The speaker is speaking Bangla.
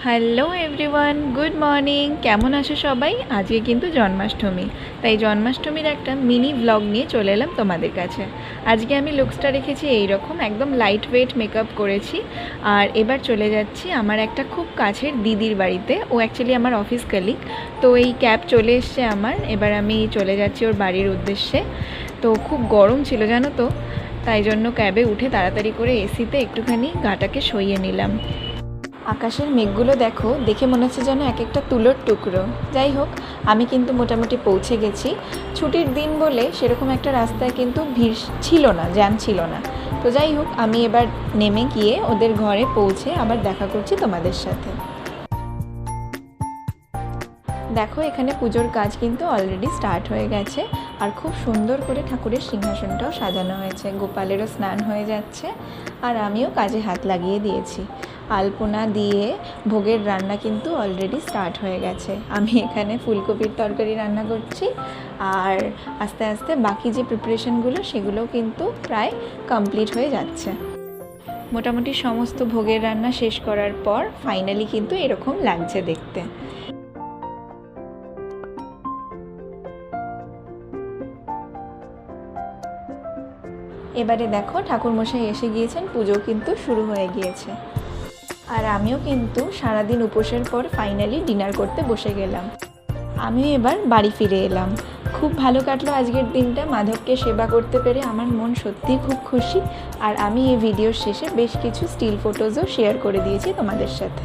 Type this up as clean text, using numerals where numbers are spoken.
Hello everyone, good morning. কেমন আছো সবাই? আজকে কিন্তু জন্মাষ্টমী, তাই জন্মাষ্টমীর একটা মিনি ব্লগ নিয়ে চলে এলাম তোমাদের কাছে। আজকে আমি লুকসটা রেখেছি এইরকম, একদম লাইট ওয়েট মেকআপ করেছি। আর এবার চলে যাচ্ছি আমার একটা খুব কাছের দিদির বাড়িতে। ও অ্যাকচুয়ালি আমার অফিস কলিগ, তো এই ক্যাব চলে এসছে আমার। এবার আমি চলে যাচ্ছি ওর বাড়ির উদ্দেশ্যে। তো খুব গরম ছিল জানো তো, তাই জন্য ক্যাবে উঠে তাড়াতাড়ি করে এসিতে একটুখানি গাটাকে সইয়ে নিলাম। আকাশের মেঘগুলো দেখো, দেখে মনে হচ্ছে যেন এক একটা তুলোর টুকরো। যাই হোক, আমি কিন্তু মোটামুটি পৌঁছে গেছি। ছুটির দিন বলে সেরকম একটা রাস্তায় কিন্তু ভিড় ছিল না, জ্যাম ছিল না। তো যাই হোক, আমি এবার নেমে গিয়ে ওদের ঘরে পৌঁছে আবার দেখা করছি তোমাদের সাথে। দেখো, এখানে পুজোর কাজ কিন্তু অলরেডি স্টার্ট হয়ে গেছে। আর খুব সুন্দর করে ঠাকুরের সিংহাসনটাও সাজানো হয়েছে, গোপালেরও স্নান হয়ে যাচ্ছে। আর আমিও কাজে হাত লাগিয়ে দিয়েছি। আলপনা দিয়ে ভোগের রান্না কিন্তু অলরেডি স্টার্ট হয়ে গেছে। আমি এখানে ফুলকপির তরকারি রান্না করছি। আর আস্তে আস্তে বাকি যে প্রিপারেশনগুলো সেগুলোও কিন্তু প্রায় কমপ্লিট হয়ে যাচ্ছে। মোটামুটি সমস্ত ভোগের রান্না শেষ করার পর ফাইনালি কিন্তু এরকম লাগছে দেখতে। এবারে দেখো, ঠাকুরমশাই এসে গিয়েছেন, পুজো কিন্তু শুরু হয়ে গিয়েছে। আর আমিও কিন্তু সারাদিন উপোসের পর ফাইনালি ডিনার করতে বসে গেলাম। আমিও এবার বাড়ি ফিরে এলাম। খুব ভালো কাটলো আজকের দিনটা। মাধবকে সেবা করতে পেরে আমার মন সত্যিই খুব খুশি। আর আমি এই ভিডিওর শেষে বেশ কিছু স্টিল ফটোজও শেয়ার করে দিয়েছি তোমাদের সাথে।